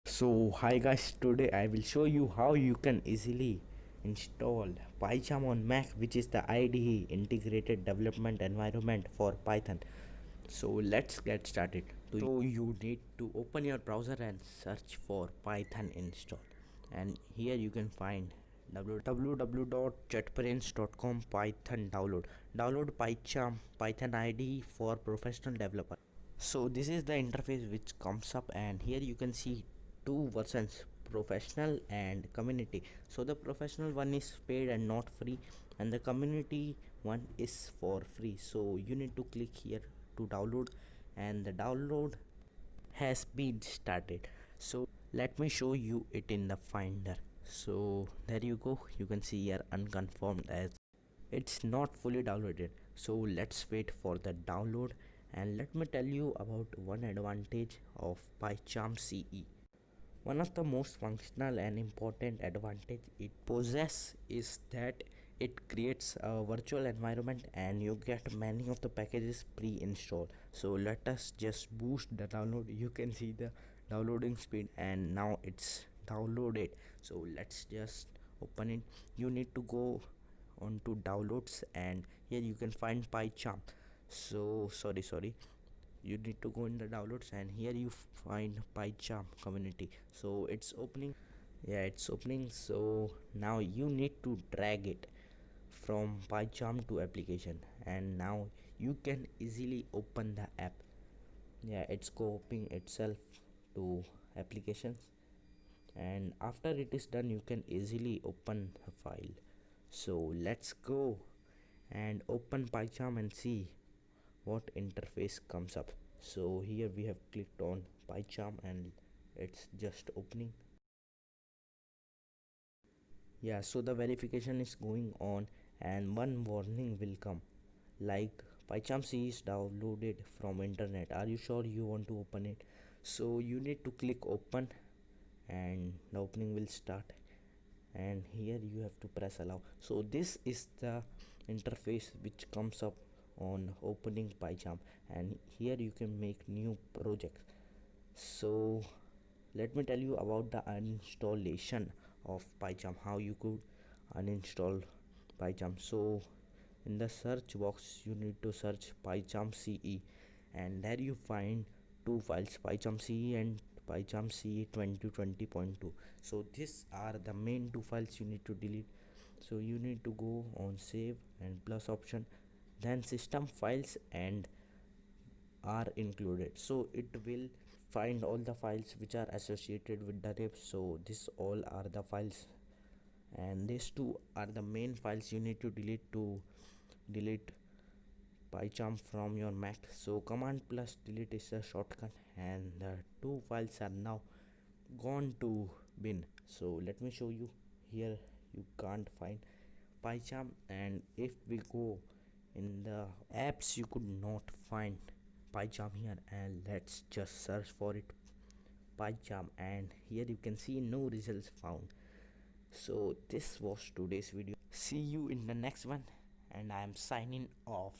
So hi guys, today I will show you how you can easily install Pycharm on Mac, which is the IDE integrated development environment for Python. So let's get started. So you need to open your browser and search for Python install, and here you can find www.jetbrains.com Python download Pycharm Python IDE for professional developer. So this is the interface which comes up, and here you can see two versions, professional and community. So the professional one is paid and not free, and the community one is for free. So you need to click here to download, and the download has been started. So let me show you it in the finder. So there you go, you can see here unconfirmed as it's not fully downloaded. So let's wait for the download, and let me tell you about one advantage of Pycharm CE. One of the most functional and important advantage it possesses is that it creates a virtual environment and you get many of the packages pre-installed. So let us just boost the download. You can see the downloading speed, and now it's downloaded. So let's just open it. You need to go on to downloads, and here you can find Pycharm. So sorry, you need to go in the downloads, and here you find Pycharm community. So it's opening. Yeah, it's opening. So now you need to drag it from Pycharm to application, and now you can easily open the app. Yeah, it's copying itself to applications, and after it is done you can easily open a file. So let's go and open Pycharm and see what interface comes up. So here we have clicked on Pycharm and it's just opening. Yeah, so the verification is going on, and one warning will come like Pycharm C is downloaded from internet. Are you sure you want to open it? So you need to click open, and the opening will start, and here you have to press allow. So this is the interface which comes up on opening Pycharm, and here you can make new projects. So let me tell you about the uninstallation of Pycharm, how you could uninstall Pycharm. So in the search box you need to search Pycharm CE, and there you find two files, Pycharm CE and Pycharm CE 2020.2. So these are the main two files you need to delete. So you need to go on save and plus option, then system files and are included. So it will find all the files which are associated with the rip. So this all are the files, and these two are the main files you need to delete Pycharm from your Mac. So command plus delete is a shortcut, and the two files are now gone to bin. So let me show you. Here you can't find Pycharm, and if we go in the apps you could not find Pycharm here, and let's just search for it, Pycharm, and here you can see no results found. So this was today's video. See you in the next one, and I am signing off.